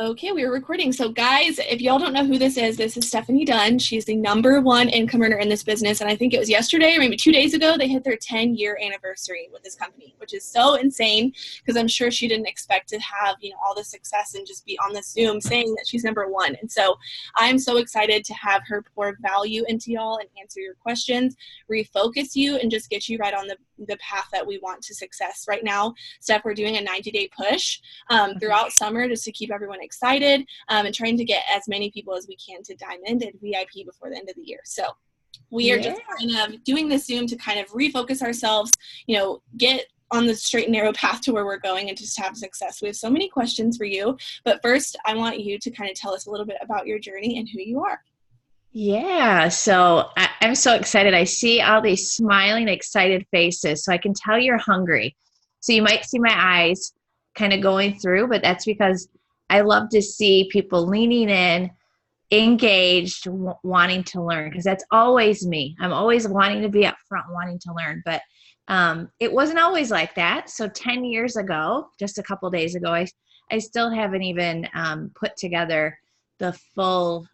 Okay, we were recording. So guys, if y'all don't know who this is Stef Dunn. She's the #1 income earner in this business. And I think it was yesterday or maybe 2 days ago, they hit their 10-year anniversary with this company, which is so insane because I'm sure she didn't expect to have, all this success and just be on this Zoom saying that she's #1. And so I'm so excited to have her pour value into y'all and answer your questions, refocus you, and just get you right on the path that we want to success. Right now, Steph, we're doing a 90-day push throughout summer just to keep everyone excited and trying to get as many people as we can to Diamond and VIP before the end of the year. So we are just kind of doing this Zoom to kind of refocus ourselves, get on the straight and narrow path to where we're going and just have success. We have so many questions for you, but first I want you to kind of tell us a little bit about your journey and who you are. Yeah, so I'm so excited. I see all these smiling, excited faces, so I can tell you're hungry. So you might see my eyes kind of going through, but that's because I love to see people leaning in, engaged, wanting to learn, because that's always me. I'm always wanting to be up front, wanting to learn, but it wasn't always like that. So 10 years ago, just a couple days ago, I still haven't even put together the full,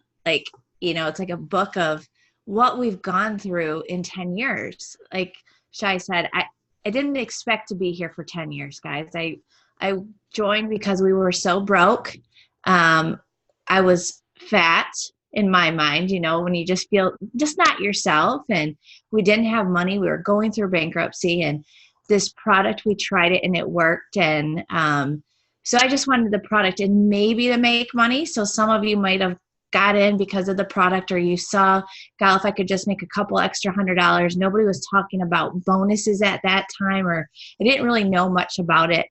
it's like a book of what we've gone through in 10 years. Like Shai said, I didn't expect to be here for 10 years, guys. I joined because we were so broke. I was fat in my mind, when you just feel just not yourself, and we didn't have money. We were going through bankruptcy, and this product, we tried it and it worked. And so I just wanted the product and maybe to make money. So some of you might have got in because of the product, or you saw, God, if I could just make a couple extra $100. Nobody was talking about bonuses at that time, or I didn't really know much about it.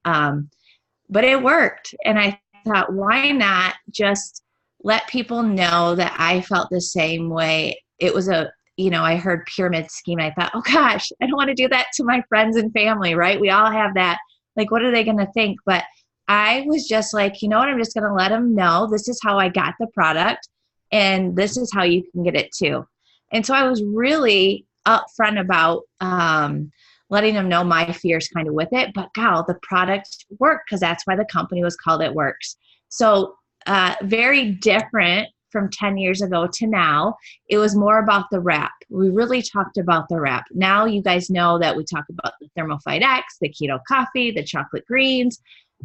But it worked. And I thought, why not just let people know that I felt the same way? It was I heard pyramid scheme. And I thought, oh gosh, I don't want to do that to my friends and family, right? We all have that. Like, what are they going to think? But I was just like, you know what? I'm just going to let them know this is how I got the product, and this is how you can get it too. And so I was really upfront about letting them know my fears kind of with it. But God, the product worked, because that's why the company was called It Works. So very different from 10 years ago to now. It was more about the wrap. We really talked about the wrap. Now you guys know that we talk about the Thermophyte X, the keto coffee, the chocolate greens.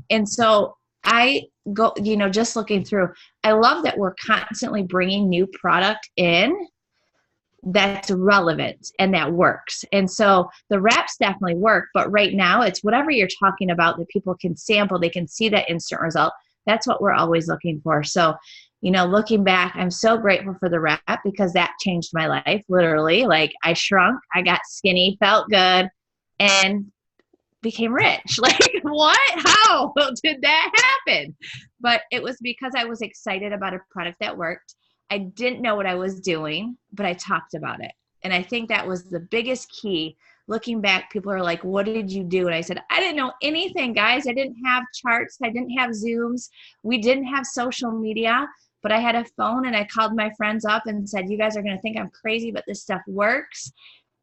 And so I go, just looking through, I love that we're constantly bringing new product in that's relevant and that works. And so the wraps definitely work, but right now it's whatever you're talking about that people can sample, they can see that instant result. That's what we're always looking for. So, looking back, I'm so grateful for the wrap, because that changed my life, literally. Like, I shrunk, I got skinny, felt good, and became rich. Like, what? How did that happen? But it was because I was excited about a product that worked. I didn't know what I was doing, but I talked about it. And I think that was the biggest key. Looking back, people are like, what did you do? And I said, I didn't know anything, guys. I didn't have charts. I didn't have Zooms. We didn't have social media, but I had a phone, and I called my friends up and said, you guys are going to think I'm crazy, but this stuff works.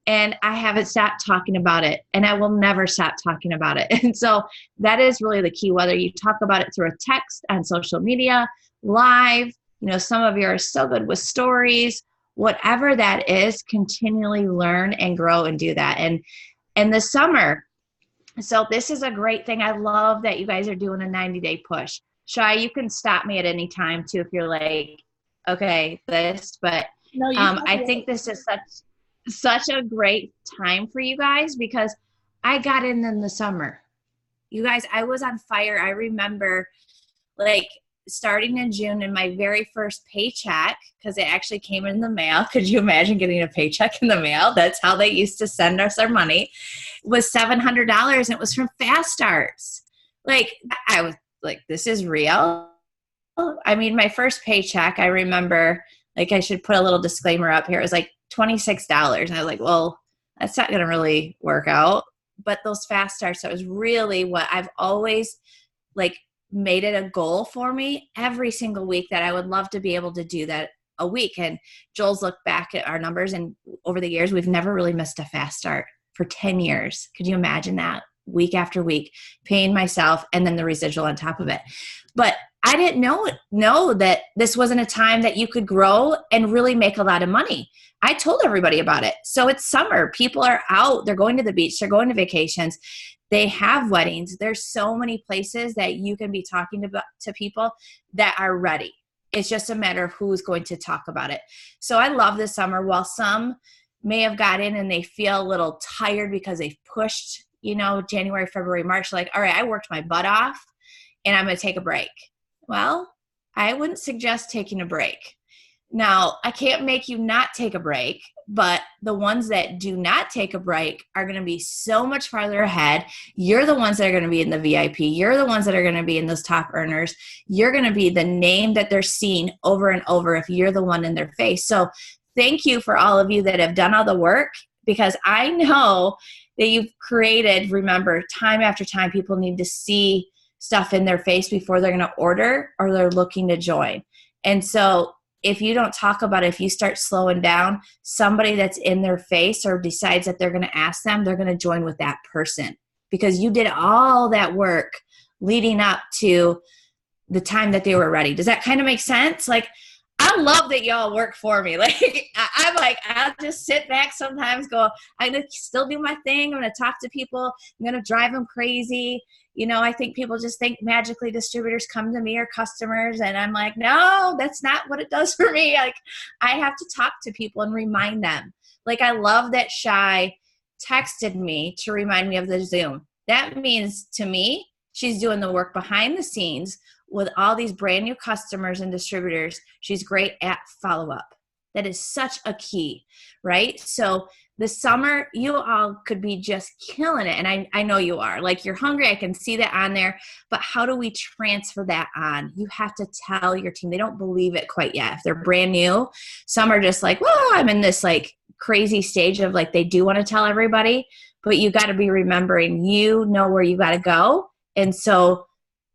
And I haven't stopped talking about it, and I will never stop talking about it. And so that is really the key, whether you talk about it through a text, on social media, live, some of you are so good with stories, whatever that is, continually learn and grow and do that. And the summer, so this is a great thing. I love that you guys are doing a 90-day push. Shai, you can stop me at any time too if you're like, okay, but no, I think this is such a great time for you guys, because I got in the summer. You guys, I was on fire. I remember starting in June, and my very first paycheck, because it actually came in the mail. Could you imagine getting a paycheck in the mail? That's how they used to send us our money. Was $700, and it was from Fast Starts. I was like, this is real. I mean, my first paycheck, I remember, I should put a little disclaimer up here. It was like $26. And I was like, well, that's not going to really work out. But those Fast Starts, that was really what I've always made it a goal for me every single week, that I would love to be able to do that a week. And Joel's looked back at our numbers, and over the years, we've never really missed a Fast Start for 10 years. Could you imagine that? Week after week, paying myself and then the residual on top of it. But I didn't know that this wasn't a time that you could grow and really make a lot of money. I told everybody about it. So it's summer. People are out. They're going to the beach. They're going to vacations. They have weddings. There's so many places that you can be talking to people that are ready. It's just a matter of who's going to talk about it. So I love this summer. While some may have got in and they feel a little tired because they've pushed, January, February, March, like, all right, I worked my butt off and I'm going to take a break. Well, I wouldn't suggest taking a break. Now, I can't make you not take a break, but the ones that do not take a break are going to be so much farther ahead. You're the ones that are going to be in the VIP. You're the ones that are going to be in those top earners. You're going to be the name that they're seeing over and over if you're the one in their face. So thank you for all of you that have done all the work, because I know that you've created, remember, time after time, people need to see stuff in their face before they're going to order or they're looking to join. And so if you don't talk about it, if you start slowing down, somebody that's in their face or decides that they're going to ask them, they're going to join with that person because you did all that work leading up to the time that they were ready. Does that kind of make sense? Like, I love that y'all work for me. Like, I'm like, I'll just sit back sometimes, go, I'm going to still do my thing. I'm going to talk to people. I'm going to drive them crazy. I think people just think magically distributors come to me or customers. And I'm like, no, that's not what it does for me. Like, I have to talk to people and remind them. Like, I love that Shy texted me to remind me of the Zoom. That means to me, she's doing the work behind the scenes with all these brand new customers and distributors. She's great at follow-up. That is such a key, right? So the summer, you all could be just killing it. And I know you are. Like, you're hungry. I can see that on there. But how do we transfer that on? You have to tell your team. They don't believe it quite yet. If they're brand new, some are just like, well, I'm in this like crazy stage of like, they do want to tell everybody. But you got to be remembering, you know where you got to go. And so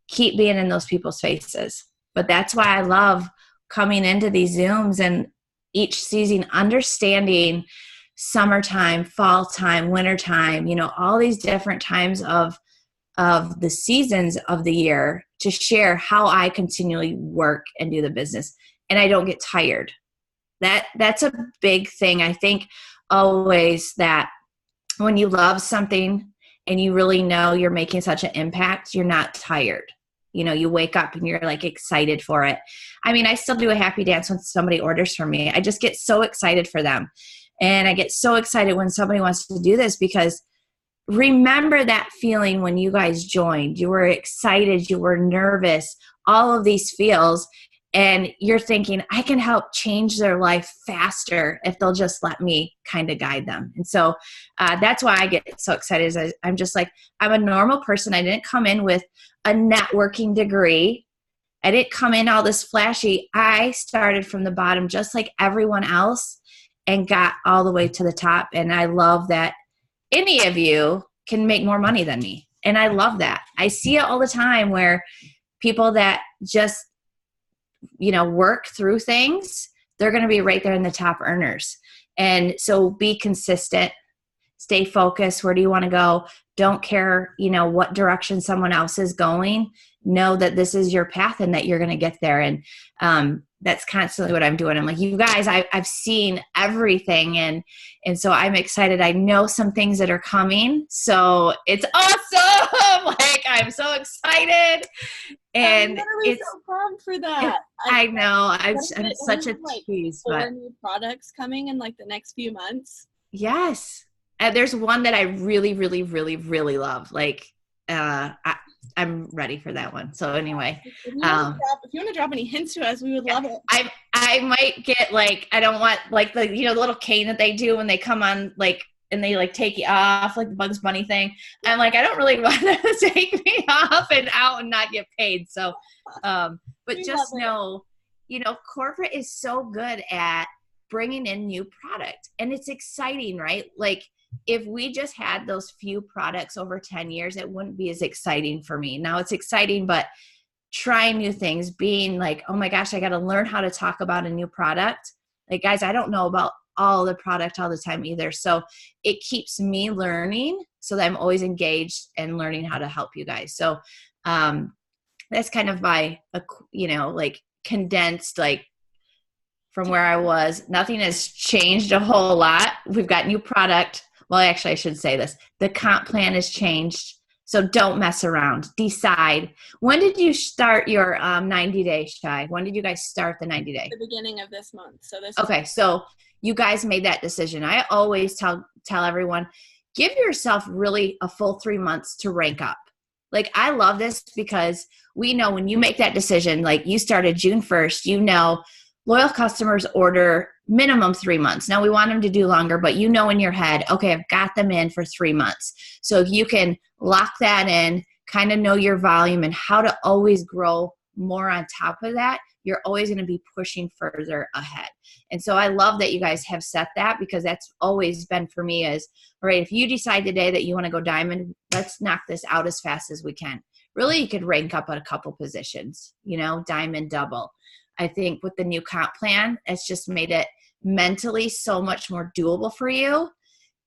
keep being in those people's faces. But that's why I love coming into these Zooms and each season understanding summertime, fall time, winter time, all these different times of the seasons of the year to share how I continually work and do the business. And I don't get tired. That's a big thing. I think always that when you love something and you really know you're making such an impact, you're not tired. You wake up and you're like excited for it. I mean, I still do a happy dance when somebody orders from me. I just get so excited for them. And I get so excited when somebody wants to do this, because remember that feeling when you guys joined. You were excited, you were nervous, all of these feels. And you're thinking, I can help change their life faster if they'll just let me kind of guide them. And so that's why I get so excited. I'm just like, I'm a normal person. I didn't come in with a networking degree. I didn't come in all this flashy. I started from the bottom just like everyone else and got all the way to the top. And I love that any of you can make more money than me. And I love that. I see it all the time where people that just work through things, they're going to be right there in the top earners. And so be consistent, stay focused. Where do you want to go? Don't care, what direction someone else is going. Know that this is your path and that you're going to get there. And that's constantly what I'm doing. I'm like, you guys, I've seen everything. And so I'm excited. I know some things that are coming. So it's awesome. Like, I'm so excited. And I'm so pumped for that. I know. I'm such a tease. 4 new products coming in like the next few months. Yes. There's one that I really, really, really, really love. Like, I'm ready for that one. So anyway, if you want to drop any hints to us, we would love it. I might get like, I don't want like the, the little cane that they do when they come on, like, and they like take you off, like the Bugs Bunny thing. I'm like, I don't really want them to take me off and out and not get paid. So, but just know, corporate is so good at bringing in new product, and it's exciting, right? Like, if we just had those few products over 10 years, it wouldn't be as exciting for me. Now it's exciting, but trying new things, being like, oh my gosh, I got to learn how to talk about a new product. Like, guys, I don't know about all the product all the time either. So it keeps me learning so that I'm always engaged and learning how to help you guys. So that's kind of my, like condensed, like from where I was. Nothing has changed a whole lot. We've got new product. Well, actually, I should say this. The comp plan has changed. So don't mess around. Decide. When did you start your 90-day, Shy? When did you guys start the 90-day? The beginning of this month. So this. Okay, so you guys made that decision. I always tell everyone, give yourself really a full 3 months to rank up. Like, I love this because we know when you make that decision, like you started June 1st, loyal customers order minimum 3 months. Now we want them to do longer, but in your head, okay, I've got them in for 3 months. So if you can lock that in, kind of know your volume and how to always grow more on top of that, you're always going to be pushing further ahead. And so I love that you guys have set that, because that's always been for me is, all right, if you decide today that you want to go diamond, let's knock this out as fast as we can. Really, you could rank up at a couple positions, diamond, double. I think with the new comp plan, it's just made it mentally so much more doable for you.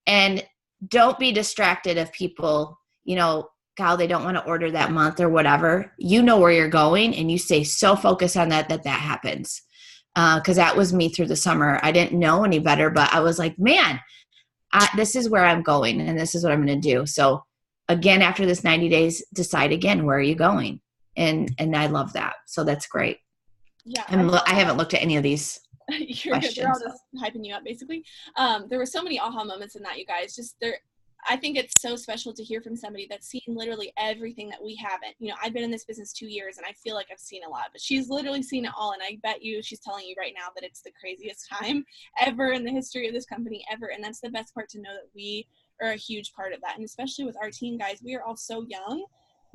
And don't be distracted if people, they don't want to order that month or whatever. You know where you're going and you stay so focused on that happens. Because that was me through the summer. I didn't know any better, but I was like, man, this is where I'm going and this is what I'm going to do. So again, after this 90 days, decide again, where are you going? And I love that. So that's great. Yeah. I haven't looked at any of these questions. They're all just hyping you up, basically. There were so many aha moments in that, you guys. I think it's so special to hear from somebody that's seen literally everything that we haven't. I've been in this business 2 years and I feel like I've seen a lot, but she's literally seen it all. And I bet you she's telling you right now that it's the craziest time ever in the history of this company ever. And that's the best part, to know that we are a huge part of that. And especially with our team, guys, we are all so young.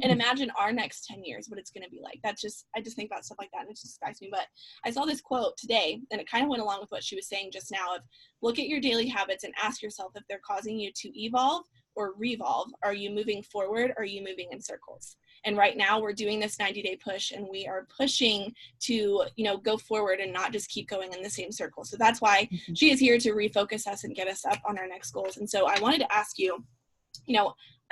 And imagine our next 10 years, what it's going to be like. I just think about stuff like that and it just excites me. But I saw this quote today and it kind of went along with what she was saying just now of, look at your daily habits and ask yourself if they're causing you to evolve or revolve. Are you moving forward? Or are you moving in circles? And right now we're doing this 90-day push and we are pushing to, go forward and not just keep going in the same circle. So that's why she is here to refocus us and get us up on our next goals. And so I wanted to ask you,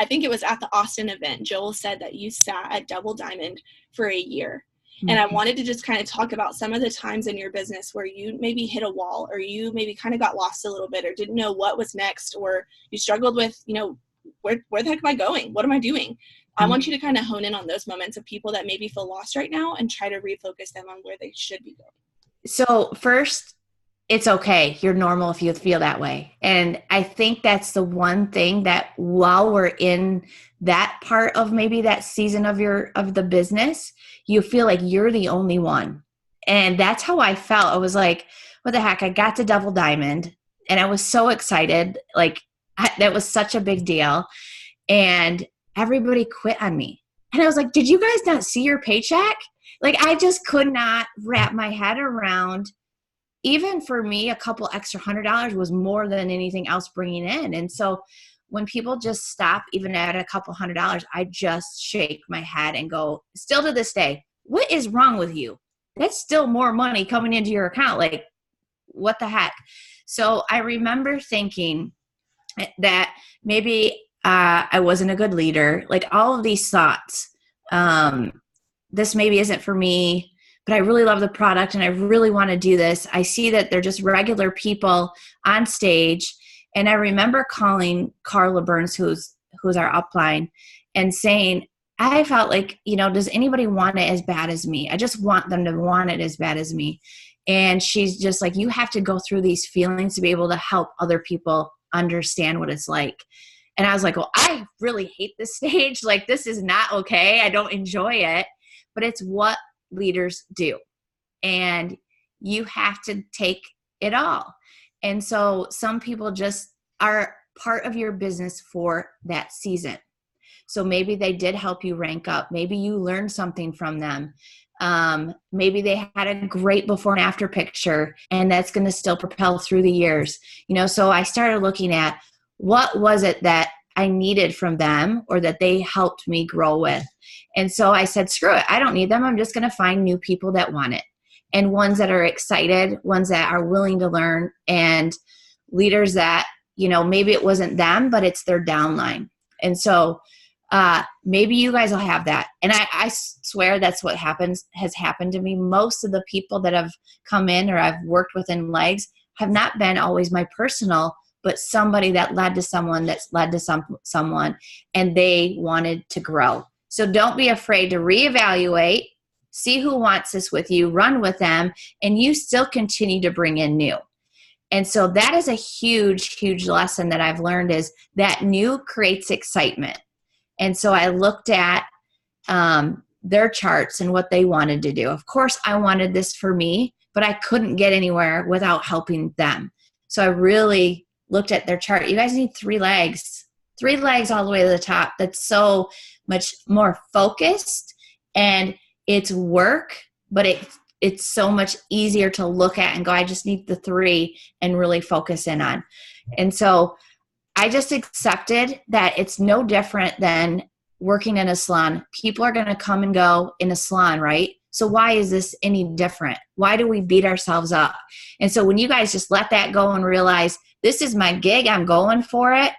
I think it was at the Austin event, Joel said that you sat at Double Diamond for a year. Mm-hmm. And I wanted to just kind of talk about some of the times in your business where you maybe hit a wall, or you maybe kind of got lost a little bit, or didn't know what was next, or you struggled with, where the heck am I going? What am I doing? Mm-hmm. I want you to kind of hone in on those moments of people that maybe feel lost right now and try to refocus them on where they should be going. So first, it's okay. You're normal if you feel that way. And I think that's the one thing that while we're in that part of maybe that season of the business, you feel like you're the only one. And that's how I felt. I was like, what the heck? I got to Double Diamond and I was so excited. Like that was such a big deal. And everybody quit on me. And I was like, did you guys not see your paycheck? Like I just could not wrap my head around. Even for me, a couple extra $100 was more than anything else bringing in. And so when people just stop, even at a couple $100, I just shake my head and go, still to this day, what is wrong with you? That's still more money coming into your account. Like, what the heck? So I remember thinking that maybe I wasn't a good leader. Like all of these thoughts, this maybe isn't for me. But I really love the product and I really want to do this. I see that they're just regular people on stage. And I remember calling Carla Burns, who's our upline, and saying, I felt like, does anybody want it as bad as me? I just want them to want it as bad as me. And she's just like, you have to go through these feelings to be able to help other people understand what it's like. And I was like, well, I really hate this stage. Like, this is not okay. I don't enjoy it, but it's what leaders do. And you have to take it all. And so some people just are part of your business for that season. So maybe they did help you rank up. Maybe you learned something from them. Maybe they had a great before and after picture, and that's going to still propel through the years. So I started looking at what was it that I needed from them or that they helped me grow with. And so I said, screw it. I don't need them. I'm just going to find new people that want it, and ones that are excited, ones that are willing to learn, and leaders that, maybe it wasn't them, but it's their downline. And so Maybe you guys will have that. And I swear that's what has happened to me. Most of the people that have come in or I've worked with in legs have not been always my personal, but somebody that led to someone that's led to someone, and they wanted to grow. So don't be afraid to reevaluate, see who wants this with you, run with them, and you still continue to bring in new. And so that is a huge, huge lesson that I've learned, is that new creates excitement. And so I looked at their charts and what they wanted to do. Of course, I wanted this for me, but I couldn't get anywhere without helping them. So I really looked at their chart. You guys need 3 legs all the way to the top. That's so much more focused, and it's work, but it's so much easier to look at and go, I just need the 3 and really focus in on. And so I just accepted that it's no different than working in a salon. People are going to come and go in a salon, right? So why is this any different? Why do we beat ourselves up? And so when you guys just let that go and realize, this is my gig, I'm going for it.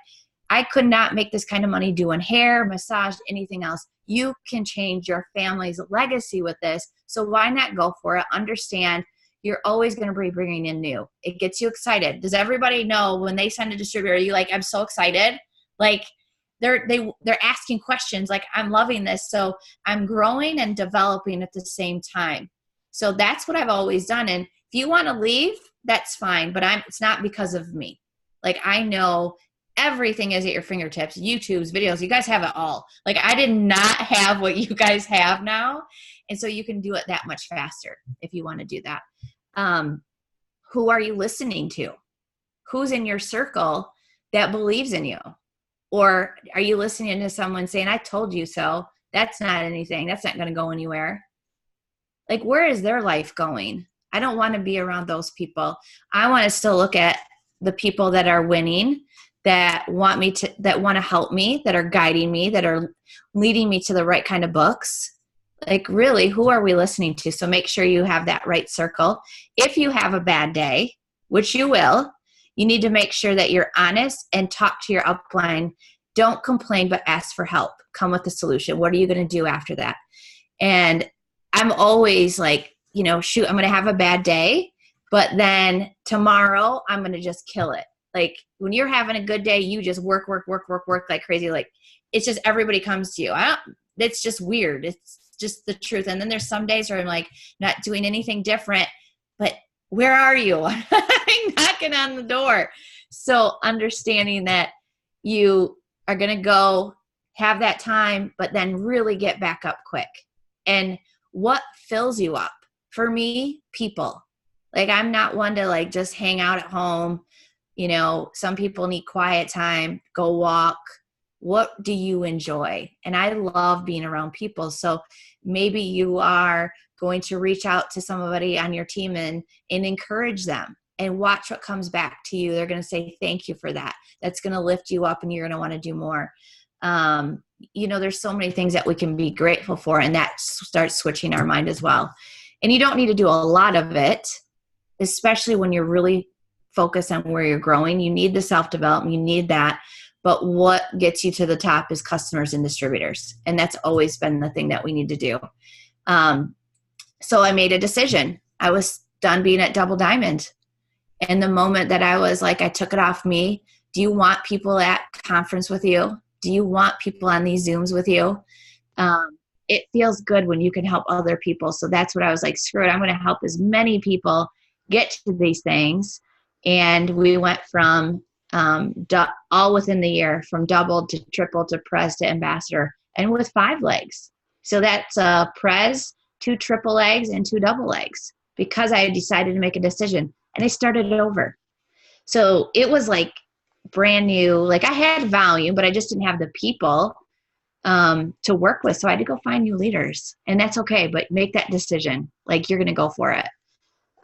I could not make this kind of money doing hair, massage, anything else. You can change your family's legacy with this. So why not go for it? Understand you're always going to be bringing in new. It gets you excited. Does everybody know when they send a distributor, you like, I'm so excited? Like they're asking questions like, I'm loving this. So I'm growing and developing at the same time. So that's what I've always done. And if you want to leave, that's fine. But it's not because of me. Like I know everything is at your fingertips, YouTube's videos, you guys have it all. Like I did not have what you guys have now. And so you can do it that much faster if you want to do that. Who are you listening to? Who's in your circle that believes in you? Or are you listening to someone saying, I told you so? That's not anything. That's not going to go anywhere. Like, where is their life going? I don't want to be around those people. I want to still look at the people that are winning, that want to help me, that are guiding me, that are leading me to the right kind of books. Like, really, who are we listening to? So make sure you have that right circle. If you have a bad day, which you will, you need to make sure that you're honest and talk to your upline. Don't complain, but ask for help. Come with a solution. What are you going to do after that? And I'm always like, shoot, I'm going to have a bad day, but then tomorrow I'm going to just kill it. Like when you're having a good day, you just work like crazy. Like it's just, everybody comes to you. It's just weird. It's just the truth. And then there's some days where I'm like not doing anything different, but where are you? I'm knocking on the door. So understanding that you are going to go have that time, but then really get back up quick. And what fills you up? For me, people. Like I'm not one to like just hang out at home. Some people need quiet time, go walk. What do you enjoy? And I love being around people. So maybe you are going to reach out to somebody on your team and encourage them and watch what comes back to you. They're going to say, thank you for that. That's going to lift you up and you're going to want to do more. There's so many things that we can be grateful for, and that starts switching our mind as well. And you don't need to do a lot of it, especially when you're really focused on where you're growing. You need the self-development. You need that. But what gets you to the top is customers and distributors. And that's always been the thing that we need to do. So I made a decision. I was done being at Double Diamond. And the moment that I was like, I took it off me. Do you want people at conference with you? Do you want people on these Zooms with you? It feels good when you can help other people. So that's what I was like, screw it. I'm going to help as many people get to these things. And we went from all within the year, from double to triple to Prez to ambassador, and with 5 legs. So that's Prez, 2 triple legs, and 2 double legs, because I had decided to make a decision, and I started it over. So it was like brand new. Like I had volume, but I just didn't have the people to work with. So I had to go find new leaders, and that's okay, but make that decision. Like you're going to go for it.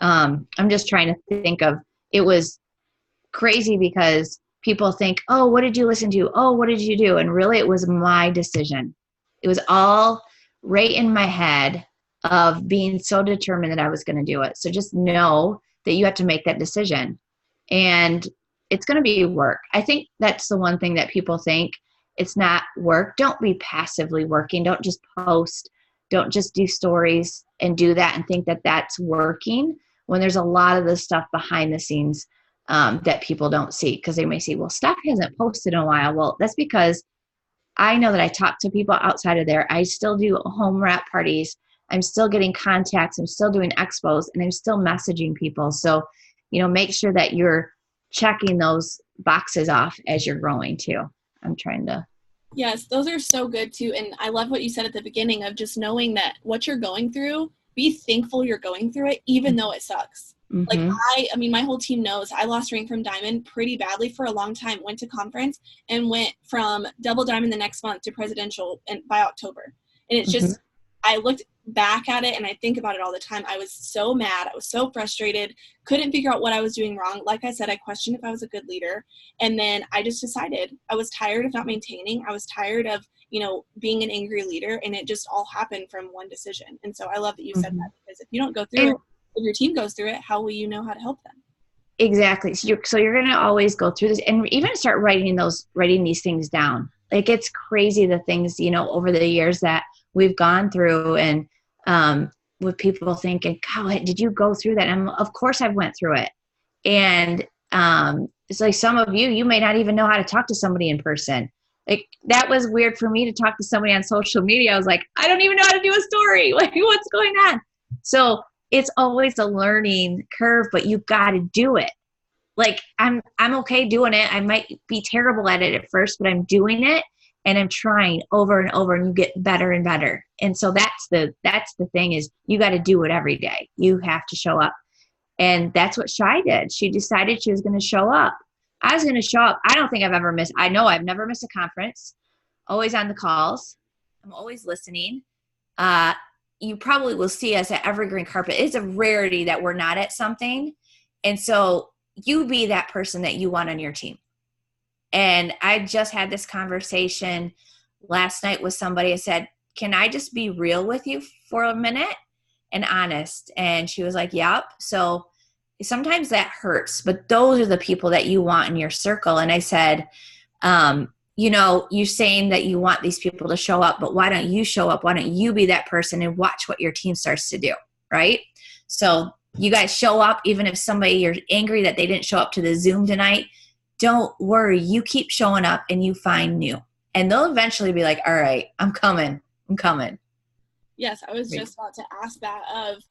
I'm just trying to think of, it was crazy because people think, oh, what did you listen to? Oh, what did you do? And really it was my decision. It was all right in my head of being so determined that I was going to do it. So just know that you have to make that decision, and it's going to be work. I think that's the one thing that people think It's not work. Don't be passively working. Don't just post. Don't just do stories and do that and think that that's working when there's a lot of the stuff behind the scenes that people don't see, because they may see, well, Steph hasn't posted in a while. Well, that's because I know that I talk to people outside of there. I still do home wrap parties. I'm still getting contacts. I'm still doing expos, and I'm still messaging people. So, make sure that you're checking those boxes off as you're growing too. I'm trying to. Yes, those are so good too. And I love what you said at the beginning of just knowing that what you're going through, be thankful you're going through it, even though it sucks. Like I mean, my whole team knows I lost rank from diamond pretty badly for a long time, went to conference and went from double diamond the next month to presidential and by October. And it's just, I looked back at it and I think about it all the time. I was so mad. I was so frustrated, couldn't figure out what I was doing wrong. Like I said, I questioned if I was a good leader. And then I just decided I was tired of not maintaining. I was tired of, being an angry leader, and it just all happened from one decision. And so I love that you said that, because if you don't go through it, if your team goes through it, how will you know how to help them? Exactly. So you're going to always go through this, and even start writing these things down. Like, it's crazy the things, over the years that we've gone through, and with people thinking, God, did you go through that? And of course I've went through it. And it's like, some of you may not even know how to talk to somebody in person. Like, that was weird for me to talk to somebody on social media. I was like, I don't even know how to do a story. Like, what's going on? So it's always a learning curve, but you got to do it. Like, I'm okay doing it. I might be terrible at it at first, but I'm doing it, and I'm trying over and over, and you get better and better. And so that's the thing, is you got to do it every day. You have to show up. And that's what Shai did. She decided she was going to show up. I was going to show up. I don't think I know I've never missed a conference. Always on the calls. I'm always listening. You probably will see us at Evergreen Carpet. It's a rarity that we're not at something. And so you be that person that you want on your team. And I just had this conversation last night with somebody. I said, can I just be real with you for a minute and honest? And she was like, yep. So sometimes that hurts, but those are the people that you want in your circle. And I said, you're saying that you want these people to show up, but why don't you show up? Why don't you be that person and watch what your team starts to do, right? So you guys show up, even if you're angry that they didn't show up to the Zoom tonight. Don't worry. You keep showing up and you find new. And they'll eventually be like, all right, I'm coming. Yes, I was just about to ask that of,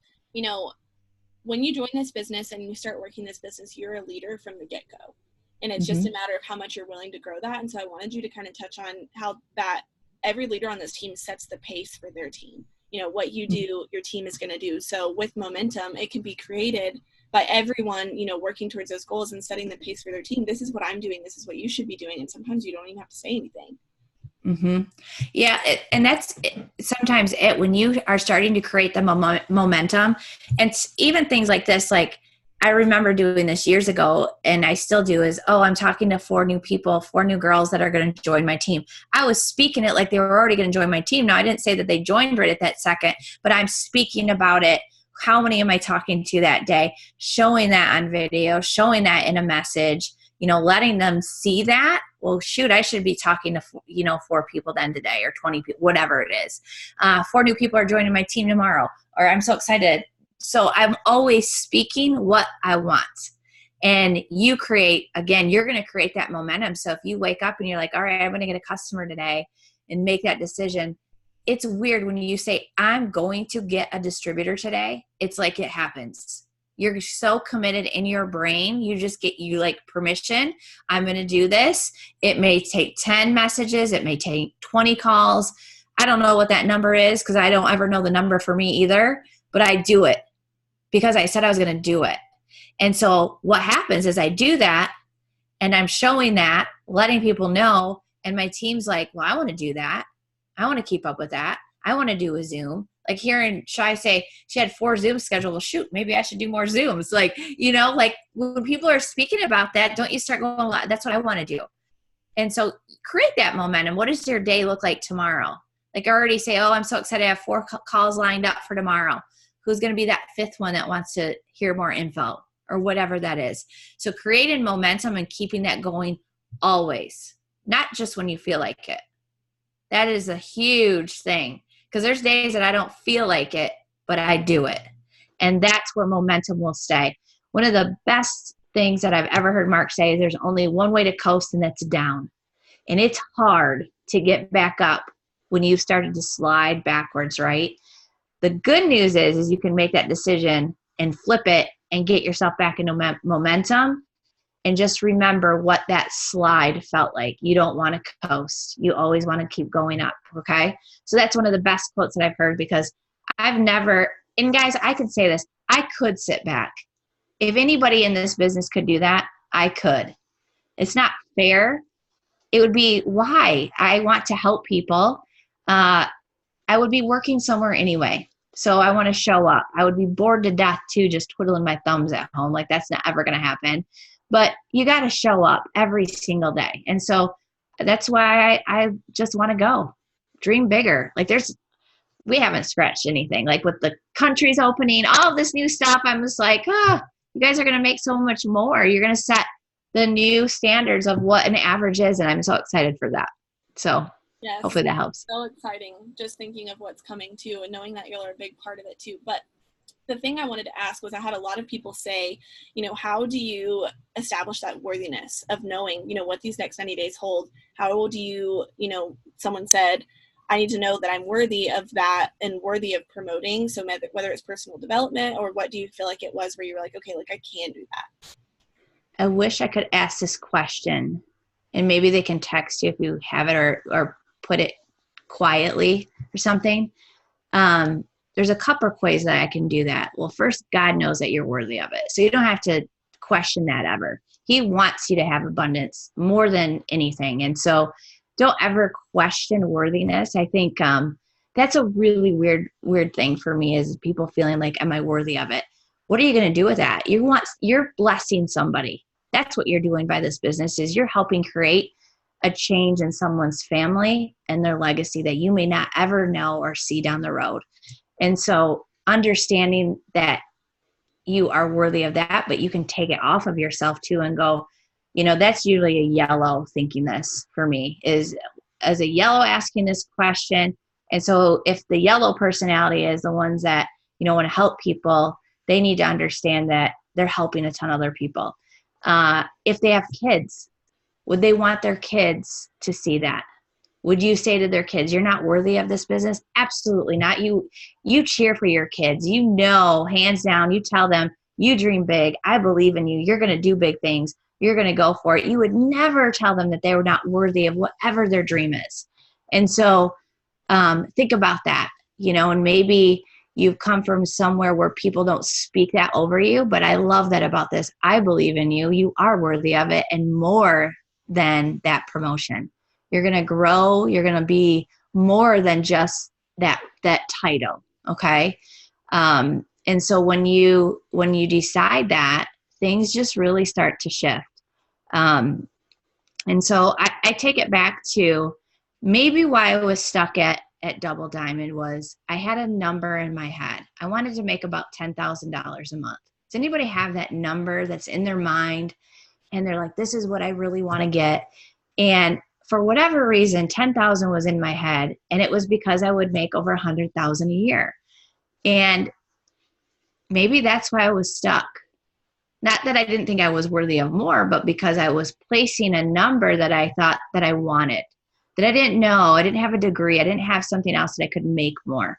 when you join this business and you start working this business, you're a leader from the get-go. And it's just a matter of how much you're willing to grow that. And so I wanted you to kind of touch on how that every leader on this team sets the pace for their team. What you do, your team is going to do. So with momentum, it can be created by everyone, working towards those goals and setting the pace for their team. This is what I'm doing. This is what you should be doing. And sometimes you don't even have to say anything. Yeah. And that's sometimes when you are starting to create the momentum, and even things like this, like I remember doing this years ago, and I still do, is, I'm talking to 4 new people, 4 new girls that are going to join my team. I was speaking it like they were already going to join my team. Now, I didn't say that they joined right at that second, but I'm speaking about it. How many am I talking to that day? Showing that on video, showing that in a message, letting them see that. Well, shoot, I should be talking to, 4 people then today, or 20 people, whatever it is. 4 new people are joining my team tomorrow, or I'm so excited. So I'm always speaking what I want. And you're going to create that momentum. So if you wake up and you're like, all right, I'm going to get a customer today and make that decision. It's weird when you say, I'm going to get a distributor today. It's like it happens. You're so committed in your brain. You just get permission. I'm going to do this. It may take 10 messages. It may take 20 calls. I don't know what that number is, because I don't ever know the number for me either, but I do it because I said I was going to do it. And so what happens is I do that, and I'm showing that, letting people know, and my team's like, well, I want to do that. I want to keep up with that. I want to do a Zoom. Like, hearing Shai say she had 4 Zooms scheduled. Well, shoot, maybe I should do more Zooms. Like, when people are speaking about that, don't you start going, that's what I want to do. And so create that momentum. What does your day look like tomorrow? Like, already say, I'm so excited. I have 4 calls lined up for tomorrow. Who's going to be that 5th one that wants to hear more info, or whatever that is? So creating momentum and keeping that going always. not just when you feel like it. That is a huge thing, because there's days that I don't feel like it, but I do it. And that's where momentum will stay. One of the best things that I've ever heard Mark say is there's only one way to coast, and that's down. And it's hard to get back up when you've started to slide backwards, right? The good news is you can make that decision and flip it and get yourself back into momentum. And just remember what that slide felt like. You don't want to coast. You always want to keep going up, okay? So that's one of the best quotes that I've heard, because I've never, and guys, I could say this, I could sit back. If anybody in this business could do that, I could. It's not fair. It would be why I want to help people. I would be working somewhere anyway. So I want to show up. I would be bored to death too, just twiddling my thumbs at home. Like, that's not ever going to happen. But you got to show up every single day. And so that's why I just want to go dream bigger. Like, we haven't scratched anything. Like, with the countries opening, all of this new stuff, I'm just like, you guys are going to make so much more. You're going to set the new standards of what an average is. And I'm so excited for that. So yes, hopefully that helps. So exciting. Just thinking of what's coming too, and knowing that you're a big part of it too. But the thing I wanted to ask was, I had a lot of people say, how do you establish that worthiness of knowing, what these next 90 days hold? How do you, someone said, I need to know that I'm worthy of that and worthy of promoting. So whether it's personal development, or what do you feel like it was where you were like, okay, like I can do that? I wish I could ask this question, and maybe they can text you if you have it, or put it quietly or something. There's a couple of ways that I can do that. Well, first, God knows that you're worthy of it. So you don't have to question that ever. He wants you to have abundance more than anything. And so don't ever question worthiness. I think that's a really weird thing for me, is people feeling like, am I worthy of it? What are you going to do with that? You're blessing somebody. That's what you're doing by this business, is you're helping create a change in someone's family and their legacy that you may not ever know or see down the road. And so understanding that you are worthy of that, but you can take it off of yourself too and go, that's usually a yellow thinking this for me, is as a yellow asking this question. And so if the yellow personality is the ones that, want to help people, they need to understand that they're helping a ton of other people. If they have kids, would they want their kids to see that? Would you say to their kids, you're not worthy of this business? Absolutely not. You cheer for your kids. Hands down, you tell them, you dream big. I believe in you. You're going to do big things. You're going to go for it. You would never tell them that they were not worthy of whatever their dream is. And so think about that, and maybe you've come from somewhere where people don't speak that over you, but I love that about this. I believe in you. You are worthy of it, and more than that promotion. You're going to grow. You're going to be more than just that title. Okay. And so when you decide that, things just really start to shift. And so I take it back to maybe why I was stuck at Double Diamond was I had a number in my head. I wanted to make about $10,000 a month. Does anybody have that number that's in their mind? And they're like, this is what I really want to get. And for whatever reason, 10,000 was in my head, and it was because I would make over 100,000 a year. And maybe that's why I was stuck. Not that I didn't think I was worthy of more, but because I was placing a number that I thought that I wanted, that I didn't know. I didn't have a degree. I didn't have something else that I could make more.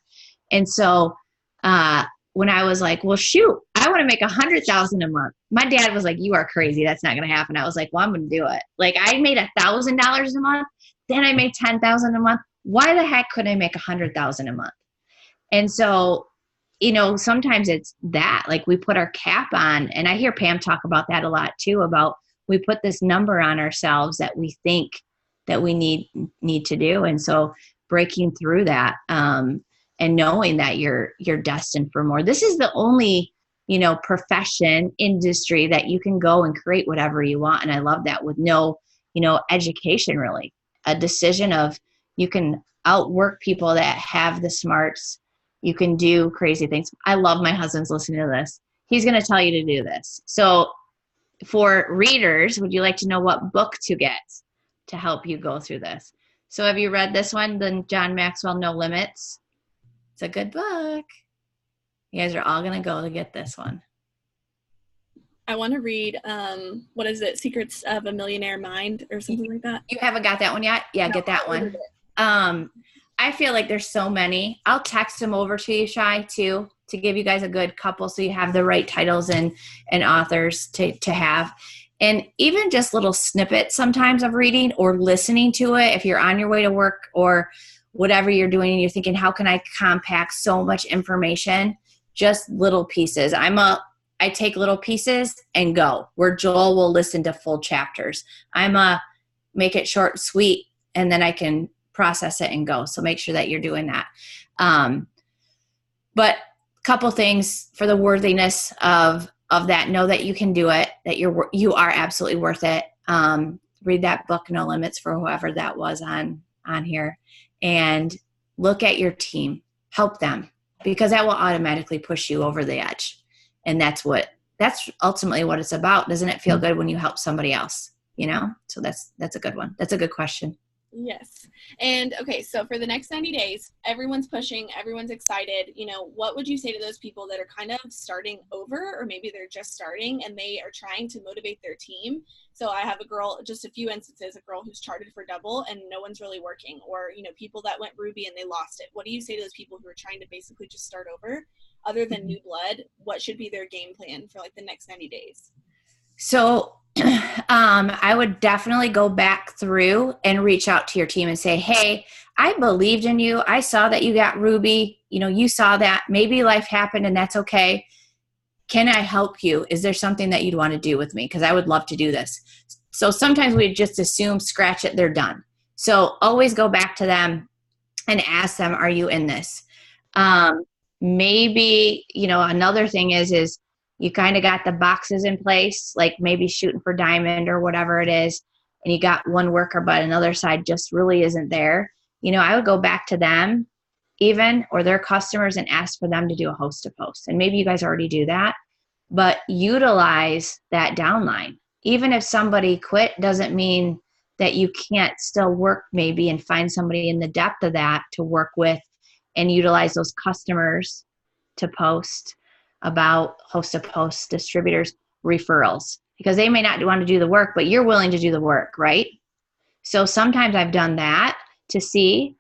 And so when I was like, well, shoot, I want to make 100,000 a month. My dad was like, you are crazy. That's not going to happen. I was like, well, I'm going to do it. Like, I made $1,000 a month. Then I made 10,000 a month. Why the heck couldn't I make 100,000 a month? And so, sometimes it's that, like, we put our cap on, and I hear Pam talk about that a lot too, about we put this number on ourselves that we think that we need to do. And so breaking through that, and knowing that you're destined for more. This is the only, profession, industry that you can go and create whatever you want. And I love that, with no, education, really. A decision of, you can outwork people that have the smarts. You can do crazy things. I love my husband's listening to this. He's going to tell you to do this. So for readers, would you like to know what book to get? to help you go through this. So have you read this one, the John Maxwell No Limits? It's a good book. You guys are all going to go to get this one. I want to read, what is it? Secrets of a Millionaire Mind or something like that. You haven't got that one yet? Yeah, no, get that one. I feel like there's so many. I'll text them over to you, Shai, too, to give you guys a good couple so you have the right titles and authors to have. And even just little snippets sometimes of reading or listening to it if you're on your way to work or whatever you're doing and you're thinking, how can I compact so much information? Just little pieces. I take little pieces and go, where Joel will listen to full chapters. Make it short and sweet, and then I can process it and go. So make sure that you're doing that. But a couple things for the worthiness of that. Know that you can do it, that you are absolutely worth it. Read that book, No Limits, for whoever that was on here, and look at your team, help them, because that will automatically push you over the edge. And that's ultimately what it's about. Doesn't it feel good when you help somebody else? So that's a good one. That's a good question. Yes. And okay, so for the next 90 days, everyone's pushing, everyone's excited. What would you say to those people that are kind of starting over, or maybe they're just starting and they are trying to motivate their team? So I have just a few instances, a girl who's charted for double and no one's really working, or, people that went Ruby and they lost it. What do you say to those people who are trying to basically just start over? Other than new blood, what should be their game plan for the next 90 days? So I would definitely go back through and reach out to your team and say, hey, I believed in you. I saw that you got Ruby. You saw that. Maybe life happened and that's okay. Can I help you? Is there something that you'd want to do with me? Because I would love to do this. So sometimes we just assume, scratch it, they're done. So always go back to them and ask them, are you in this? Maybe, another thing is you kind of got the boxes in place, like maybe shooting for diamond or whatever it is, and you got one worker, but another side just really isn't there. I would go back to them or their customers and ask for them to do a host to post. And maybe you guys already do that, but utilize that downline. Even if somebody quit, doesn't mean that you can't still work maybe and find somebody in the depth of that to work with and utilize those customers to post about host to post distributors referrals, because they may not want to do the work, but you're willing to do the work, right? So sometimes I've done that to see,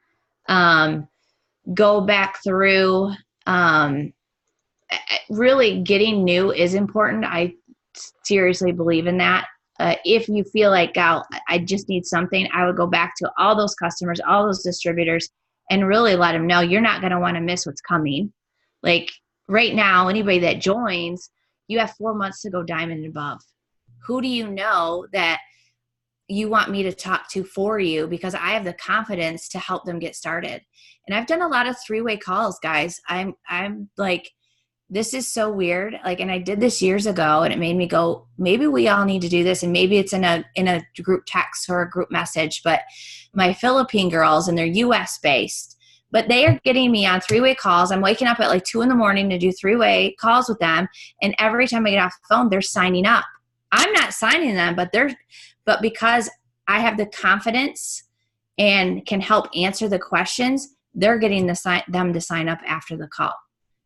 go back through, really getting new is important. I seriously believe in that. If you feel like, I just need something, I would go back to all those customers, all those distributors, and really let them know you're not going to want to miss what's coming. Like right now, anybody that joins, you have 4 months to go diamond and above. Who do you know that you want me to talk to for you? Because I have the confidence to help them get started. And I've done a lot of 3-way calls, guys. I'm like, this is so weird. And I did this years ago and it made me go, maybe we all need to do this. And maybe it's in a group text or a group message, but my Philippine girls, and they're US based, but they are getting me on 3-way calls. I'm waking up at 2 a.m. to do 3-way calls with them. And every time I get off the phone, they're signing up. I'm not signing them, but because I have the confidence and can help answer the questions, they're getting them to sign up after the call.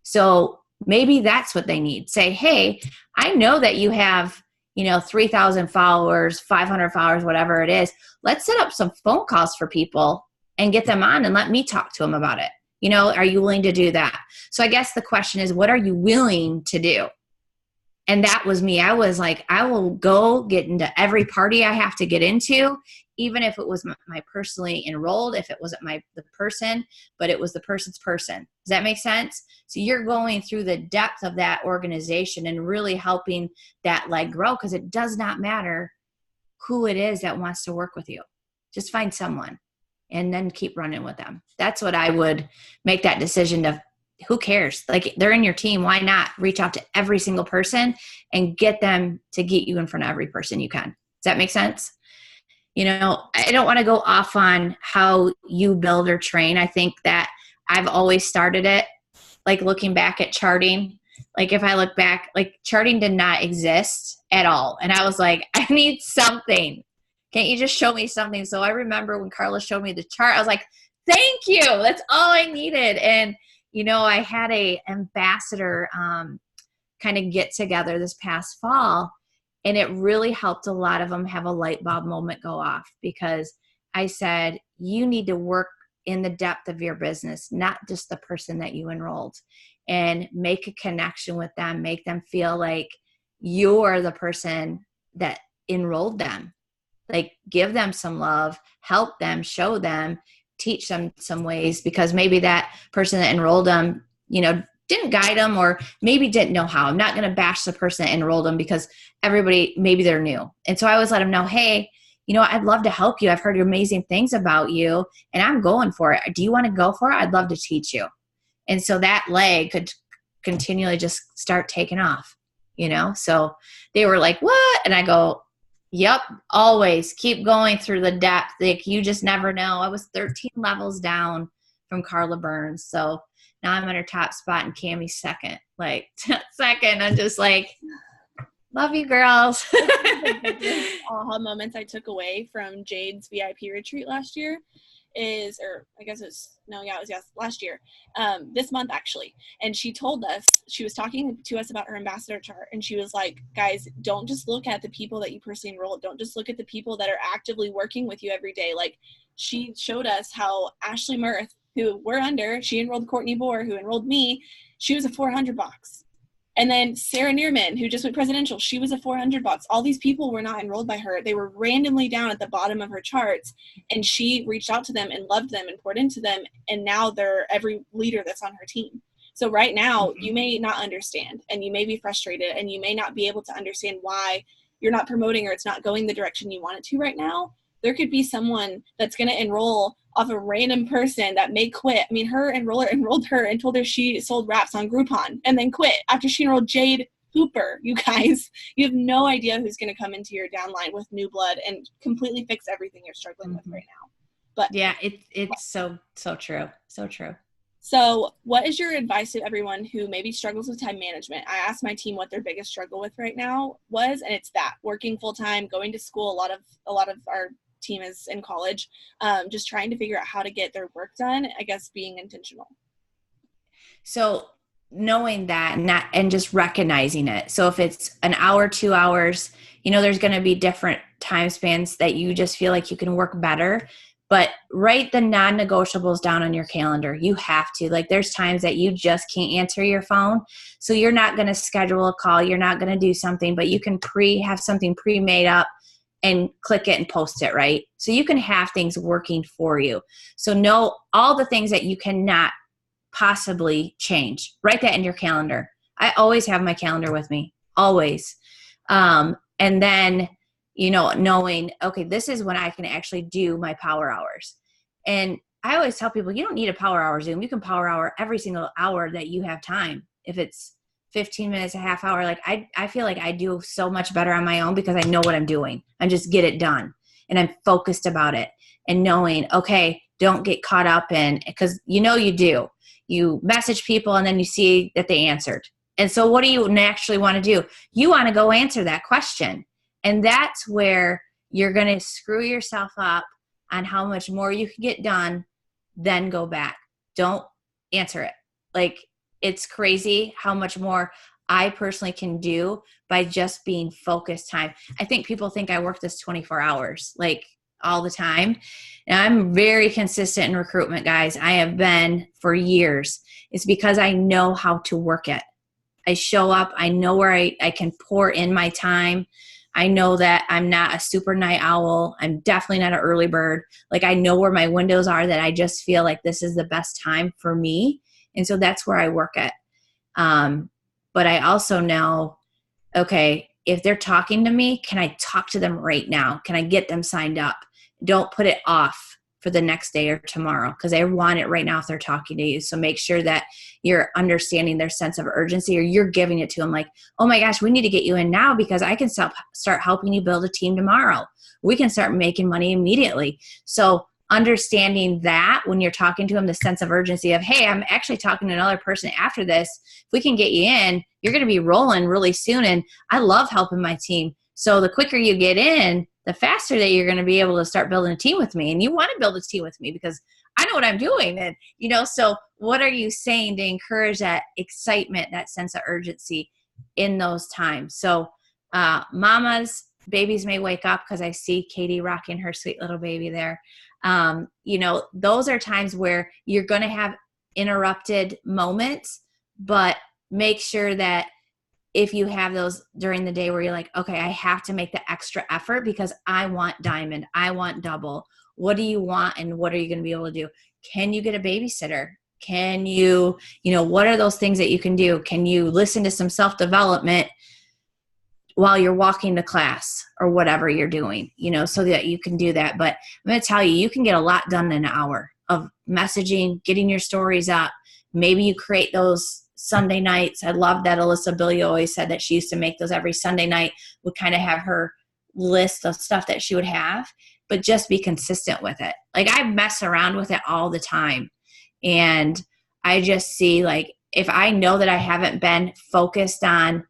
So maybe that's what they need. Say, hey, I know that you have, 3,000 followers, 500 followers, whatever it is. Let's set up some phone calls for people and get them on and let me talk to them about it. Are you willing to do that? So I guess the question is, what are you willing to do? And that was me. I was like, I will go get into every party I have to get into, even if it was my personally enrolled, if it wasn't the person, but it was the person's person. Does that make sense? So you're going through the depth of that organization and really helping that leg grow, because it does not matter who it is that wants to work with you. Just find someone and then keep running with them. That's what I would make that decision of. Who cares? They're in your team. Why not reach out to every single person and get them to get you in front of every person you can? Does that make sense? I don't want to go off on how you build or train. I think that I've always started it, looking back at charting. If I look back, charting did not exist at all. And I was like, I need something. Can't you just show me something? So I remember when Carla showed me the chart, I was like, thank you. That's all I needed. And, I had a ambassador kind of get together this past fall, and it really helped a lot of them have a light bulb moment go off, because I said, you need to work in the depth of your business, not just the person that you enrolled, and make a connection with them, make them feel like you're the person that enrolled them. Like, give them some love, help them, show them, teach them some ways, because maybe that person that enrolled them, didn't guide them, or maybe didn't know how. I'm not going to bash the person that enrolled them, because everybody, maybe they're new. And so I always let them know, hey, I'd love to help you. I've heard amazing things about you, and I'm going for it. Do you want to go for it? I'd love to teach you. And so that leg could continually just start taking off, So they were like, what? And I go, yep, always keep going through the depth. Like, you just never know. I was 13 levels down from Carla Burns. So now I'm at her top spot and Cammie's second. Like, second, I'm just like, love you, girls. Aha moments I took away from Jade's VIP retreat last year last year, this month actually. And she told us, she was talking to us about her ambassador chart, and she was like, guys, don't just look at the people that you personally enrolled. Don't just look at the people that are actively working with you every day. Like, she showed us how Ashley Mirth, who we're under, she enrolled Courtney Bohr, who enrolled me. She was a 400 box. And then Sarah Neerman, who just went presidential, she was a 400 box. All these people were not enrolled by her. They were randomly down at the bottom of her charts, and she reached out to them and loved them and poured into them. And now they're every leader that's on her team. So right now, you may not understand, and you may be frustrated, and you may not be able to understand why you're not promoting, or it's not going the direction you want it to right now. There could be someone that's going to enroll off a random person that may quit. I mean, her enroller enrolled her and told her she sold wraps on Groupon and then quit after she enrolled Jade Hooper. You guys, you have no idea who's going to come into your downline with new blood and completely fix everything you're struggling with right now. But yeah, it's so true. So true. So what is your advice to everyone who maybe struggles with time management? I asked my team what their biggest struggle with right now was, and it's that working full time, going to school. A lot of our team is in college, just trying to figure out how to get their work done, I guess being intentional. So knowing that and just recognizing it. So if it's an hour, 2 hours, there's going to be different time spans that you just feel like you can work better, but write the non-negotiables down on your calendar. You have to. Like, there's times that you just can't answer your phone. So you're not going to schedule a call. You're not going to do something, but you can have something pre-made up and click it and post it, right? So you can have things working for you. So know all the things that you cannot possibly change. Write that in your calendar. I always have my calendar with me, always. And then, knowing, okay, this is when I can actually do my power hours. And I always tell people, you don't need a power hour Zoom. You can power hour every single hour that you have time. If it's 15 minutes, a half hour, like I feel like I do so much better on my own because I know what I'm doing and just get it done. And I'm focused about it and knowing, okay, don't get caught up in, because you do. You message people and then you see that they answered. And so what do you naturally want to do? You want to go answer that question. And that's where you're going to screw yourself up on how much more you can get done, then go back. Don't answer it. Like, it's crazy how much more I personally can do by just being focused time. I think people think I work this 24 hours, like all the time. And I'm very consistent in recruitment, guys. I have been for years. It's because I know how to work it. I show up. I know where I can pour in my time. I know that I'm not a super night owl. I'm definitely not an early bird. Like, I know where my windows are that I just feel like this is the best time for me. And so that's where I work at. But I also know, okay, if they're talking to me, can I talk to them right now? Can I get them signed up? Don't put it off for the next day or tomorrow, because they want it right now if they're talking to you. So make sure that you're understanding their sense of urgency, or you're giving it to them like, oh my gosh, we need to get you in now because I can start helping you build a team tomorrow. We can start making money immediately. So understanding that when you're talking to them, the sense of urgency of, hey, I'm actually talking to another person after this. If we can get you in, you're going to be rolling really soon. And I love helping my team. So the quicker you get in, the faster that you're going to be able to start building a team with me. And you want to build a team with me because I know what I'm doing. And, so what are you saying to encourage that excitement, that sense of urgency in those times? So mamas, babies may wake up, because I see Katie rocking her sweet little baby there. Those are times where you're going to have interrupted moments, but make sure that if you have those during the day where you're like, okay, I have to make the extra effort because I want diamond, I want double. What do you want? And what are you going to be able to do? Can you get a babysitter? Can you, what are those things that you can do? Can you listen to some self-development while you're walking to class or whatever you're doing, so that you can do that. But I'm going to tell you, you can get a lot done in an hour of messaging, getting your stories up. Maybe you create those Sunday nights. I love that Alyssa Billy always said that she used to make those every Sunday night, would kind of have her list of stuff that she would have, but just be consistent with it. Like, I mess around with it all the time. And I just see, like, if I know that I haven't been focused on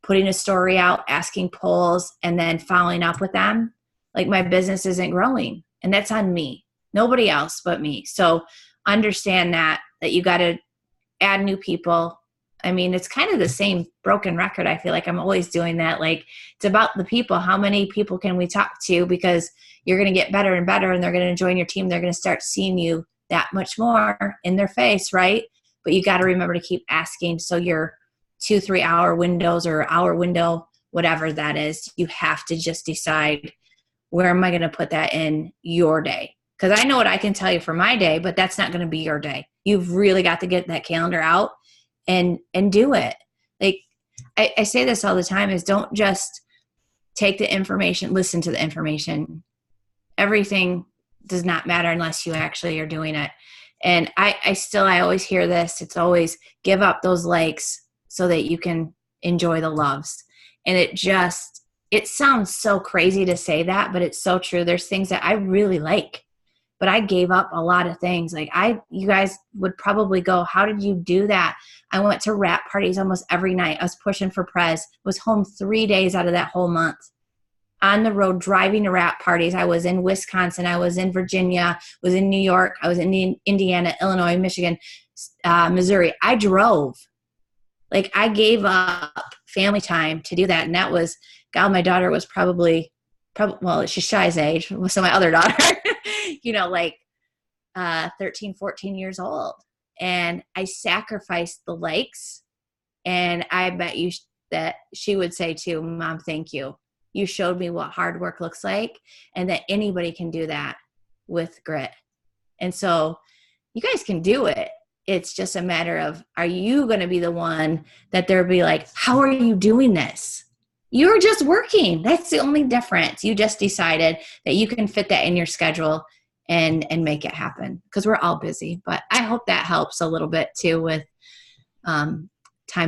putting a story out, asking polls, and then following up with them, like, my business isn't growing. And that's on me, nobody else but me. So understand that you got to add new people. I mean, it's kind of the same broken record. I feel like I'm always doing that. Like, it's about the people. How many people can we talk to? Because you're going to get better and better, and they're going to join your team. They're going to start seeing you that much more in their face, right? But you got to remember to keep asking. So your 2-3 hour windows or hour window, whatever that is, you have to just decide, where am I going to put that in your day? Because I know what I can tell you for my day, but that's not going to be your day. You've really got to get that calendar out and do it. Like, I say this all the time, is don't just take the information, listen to the information. Everything does not matter unless you actually are doing it. And I always hear this. It's always give up those likes so that you can enjoy the loves. And it sounds so crazy to say that, but it's so true. There's things that I really like, but I gave up a lot of things. Like, you guys would probably go, how did you do that? I went to wrap parties almost every night. I was pushing for Prez, was home 3 days out of that whole month. On the road, driving to wrap parties. I was in Wisconsin. I was in Virginia, was in New York. I was in Indiana, Illinois, Michigan, Missouri. I drove. Like, I gave up family time to do that. And that was, God, my daughter was probably, well, she's Shy's age. So my other daughter, 13, 14 years old. And I sacrificed the likes. And I bet you that she would say too, Mom, thank you. You showed me what hard work looks like, and that anybody can do that with grit. And so you guys can do it. It's just a matter of, are you going to be the one that they'll be like, how are you doing this? You're just working. That's the only difference. You just decided that you can fit that in your schedule and make it happen, because we're all busy. But I hope that helps a little bit too with time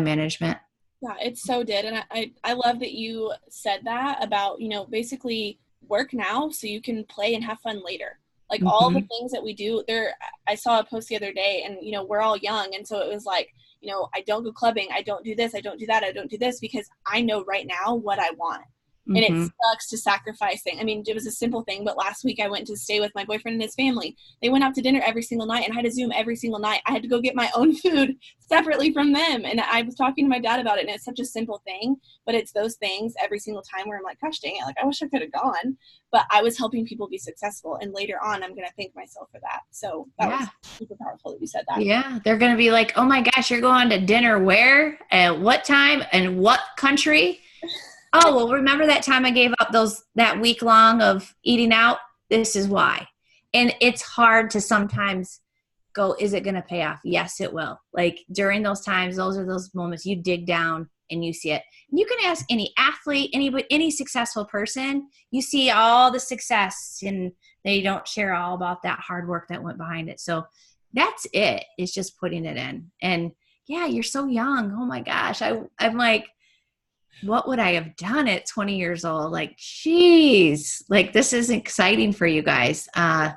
management. Yeah, it so did. And I love that you said that about, basically work now so you can play and have fun later. Like, all the things that we do there. I saw a post the other day, and, we're all young. And so it was like, I don't go clubbing. I don't do this. I don't do that. I don't do this, because I know right now what I want. And it sucks to sacrifice things. I mean, it was a simple thing, but last week I went to stay with my boyfriend and his family. They went out to dinner every single night, and I had to Zoom every single night. I had to go get my own food separately from them. And I was talking to my dad about it, and it's such a simple thing, but it's those things every single time where I'm like, gosh dang it, like, I wish I could have gone. But I was helping people be successful, and later on I'm going to thank myself for that. So that was super powerful that you said that. Yeah, they're going to be like, oh my gosh, you're going to dinner where, at what time, and what country? Oh, well, remember that time I gave up that week long of eating out? This is why. And it's hard to sometimes go, is it going to pay off? Yes, it will. Like, during those times, those are those moments you dig down and you see it. And you can ask any athlete, any successful person, you see all the success, and they don't share all about that hard work that went behind it. So that's it. It's just putting it in. And yeah, you're so young. Oh my gosh. I'm like, what would I have done at 20 years old? Like, geez, like, this is exciting for you guys. And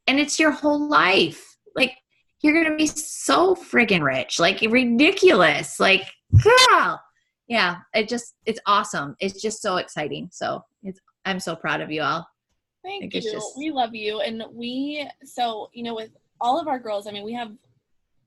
it's your whole life. Like, you're going to be so friggin' rich, like, ridiculous. Like, girl. Yeah, it's awesome. It's just so exciting. So I'm so proud of you all. Thank you. We love you. And so, with all of our girls, I mean,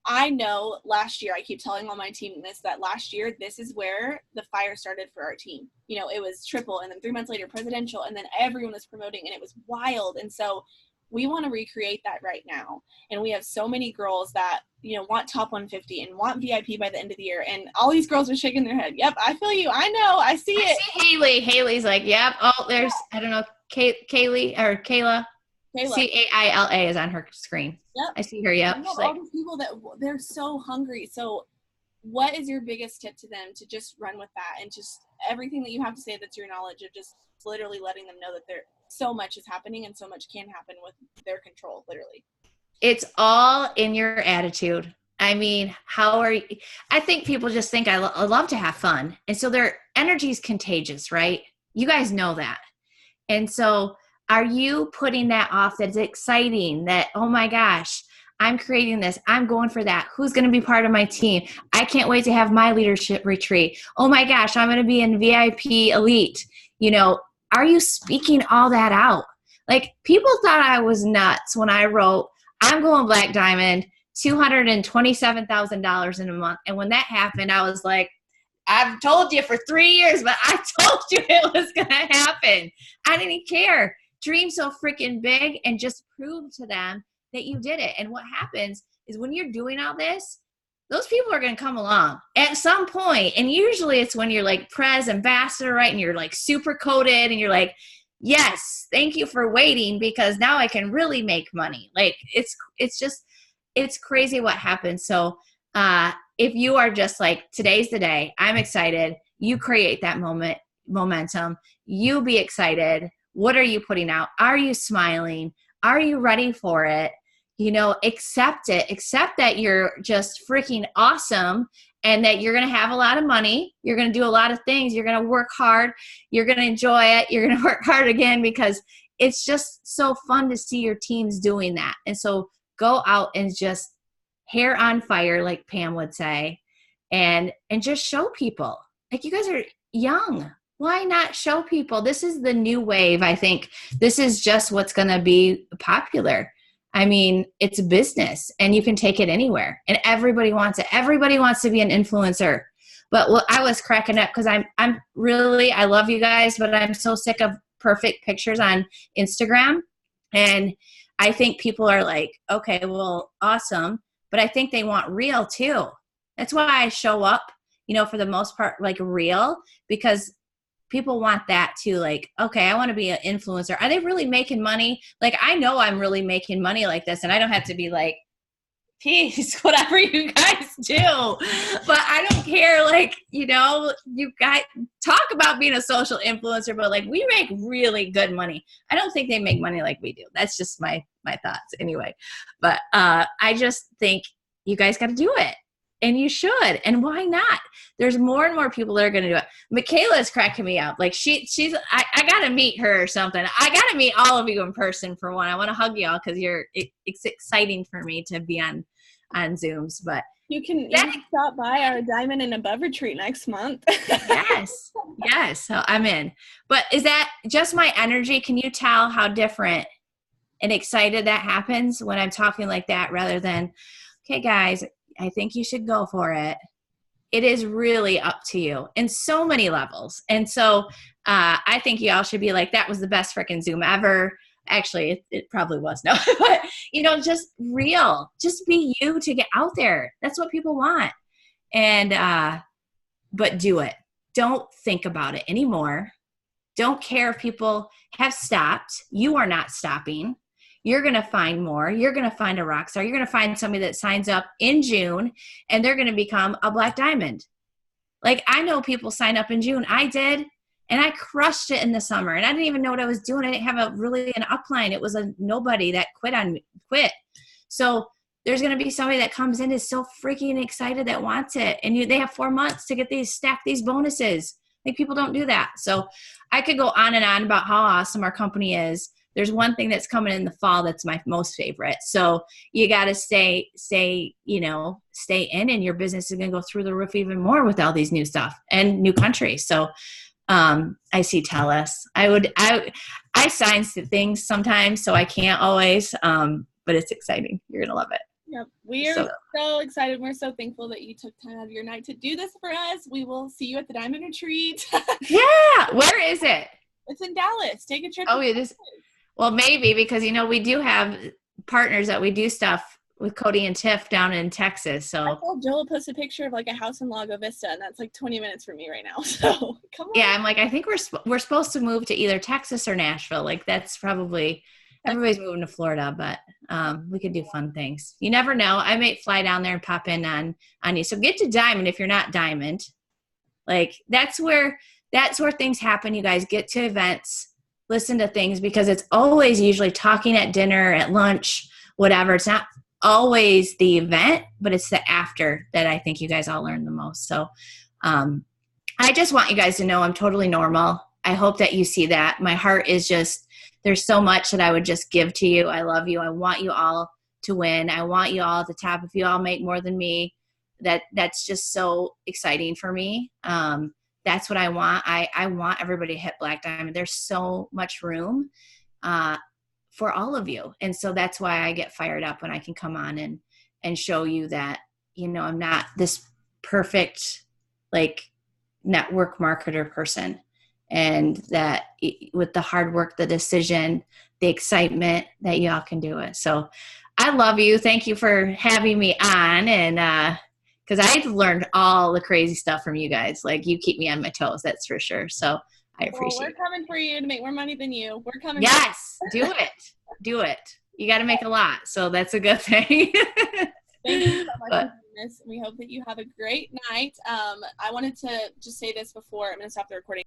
I know last year, I keep telling all my team this, that last year, this is where the fire started for our team. It was triple, and then 3 months later, presidential, and then everyone was promoting, and it was wild. And so we want to recreate that right now. And we have so many girls that, want top 150 and want VIP by the end of the year. And all these girls are shaking their head. Yep, I feel you. I know. I see it. I see Haley. Haley's like, yep. Oh, there's, I don't know, Kaylee or Kayla. Caila is on her screen. Yep. I see her. Yep. All these people that they're so hungry. So what is your biggest tip to them to just run with that, and just everything that you have to say that's your knowledge of just literally letting them know that there so much is happening and so much can happen with their control, literally. It's all in your attitude. I mean, I think people just think I love to have fun. And so their energy is contagious, right? You guys know that. And so are you putting that off? That's exciting, that, oh my gosh, I'm creating this. I'm going for that. Who's going to be part of my team? I can't wait to have my leadership retreat. Oh my gosh, I'm going to be in VIP Elite. Are you speaking all that out? Like, people thought I was nuts when I wrote, I'm going Black Diamond, $227,000 in a month. And when that happened, I was like, I've told you for 3 years, but I told you it was going to happen. I didn't care. Dream so freaking big and just prove to them that you did it. And what happens is when you're doing all this, those people are going to come along at some point. And usually it's when you're like Prez ambassador, right? And you're like super coded and you're like, yes, thank you for waiting, because now I can really make money. Like, it's crazy what happens. So if you are just like, today's the day, I'm excited, you create that momentum, you be excited. What are you putting out? Are you smiling? Are you ready for it? Accept it. Accept that you're just freaking awesome and that you're going to have a lot of money. You're going to do a lot of things. You're going to work hard. You're going to enjoy it. You're going to work hard again, because it's just so fun to see your teams doing that. And so go out and just hair on fire, like Pam would say, and just show people. Like, you guys are young. Why not show people? This is the new wave. I think this is just what's going to be popular. I mean, it's a business and you can take it anywhere, and everybody wants it. Everybody wants to be an influencer. But I was cracking up because I love you guys, but I'm so sick of perfect pictures on Instagram. And I think people are like, okay, well, awesome. But I think they want real too. That's why I show up, for the most part, like real, because people want that too. Like, okay, I want to be an influencer. Are they really making money? Like, I know I'm really making money like this, and I don't have to be like, peace, whatever you guys do. But I don't care. Like, you guys talk about being a social influencer, but like, we make really good money. I don't think they make money like we do. That's just my thoughts anyway. But I just think you guys got to do it. And you should. And why not? There's more and more people that are going to do it. Michaela is cracking me up. Like, she's, I got to meet her or something. I got to meet all of you in person for one. I want to hug y'all because it's exciting for me to be on Zooms. But you can stop by our Diamond and Above retreat next month. Yes. So I'm in. But is that just my energy? Can you tell how different and excited that happens when I'm talking like that, rather than, okay, guys, I think you should go for it. It is really up to you in so many levels. And so I think y'all should be like, that was the best freaking Zoom ever. Actually, it probably was. No, but just real, just be you to get out there. That's what people want. And, but do it. Don't think about it anymore. Don't care if people have stopped. You are not stopping. You're going to find more. You're going to find a rock star. You're going to find somebody that signs up in June and they're going to become a Black Diamond. Like, I know people sign up in June. I did. And I crushed it in the summer. And I didn't even know what I was doing. I didn't have an upline. It was a nobody that quit. So there's going to be somebody that comes in is so freaking excited that wants it. And they have 4 months to get stack these bonuses. Like, people don't do that. So I could go on and on about how awesome our company is. There's one thing that's coming in the fall that's my most favorite. So you got to stay in, and your business is going to go through the roof even more with all these new stuff and new countries. So I see Telus. I sign things sometimes, so I can't always, but it's exciting. You're going to love it. Yep. We are so excited. We're so thankful that you took time out of your night to do this for us. We will see you at the Diamond Retreat. Yeah. Where is it? It's in Dallas. Take a trip. Oh, it is. Well, maybe, because, we do have partners that we do stuff with, Cody and Tiff down in Texas. So I told Joel post a picture of like a house in Lago Vista, and that's like 20 minutes from me right now. So come on. Yeah, I'm like, I think we're supposed to move to either Texas or Nashville. Like, that's probably, everybody's moving to Florida, but we could do fun things. You never know. I might fly down there and pop in on you. So get to Diamond if you're not Diamond. Like, that's where things happen. You guys get to events, listen to things, because it's always usually talking at dinner, at lunch, whatever. It's not always the event, but it's the after that I think you guys all learn the most. So I just want you guys to know I'm totally normal. I hope that you see that. My heart is just, there's so much that I would just give to you. I love you. I want you all to win. I want you all at the top. If you all make more than me, that's just so exciting for me. That's what I want. I want everybody to hit Black Diamond. There's so much room for all of you. And so that's why I get fired up when I can come on and show you that, I'm not this perfect, like, network marketer person. And that with the hard work, the decision, the excitement, that y'all can do it. So I love you. Thank you for having me on. And because I've learned all the crazy stuff from you guys. Like, you keep me on my toes, that's for sure. So I appreciate it. We're coming for you to make more money than you. We're coming. Yes, do it. Do it. You got to make a lot. So that's a good thing. Thank you so much for doing this. We hope that you have a great night. I wanted to just say this before I'm going to stop the recording.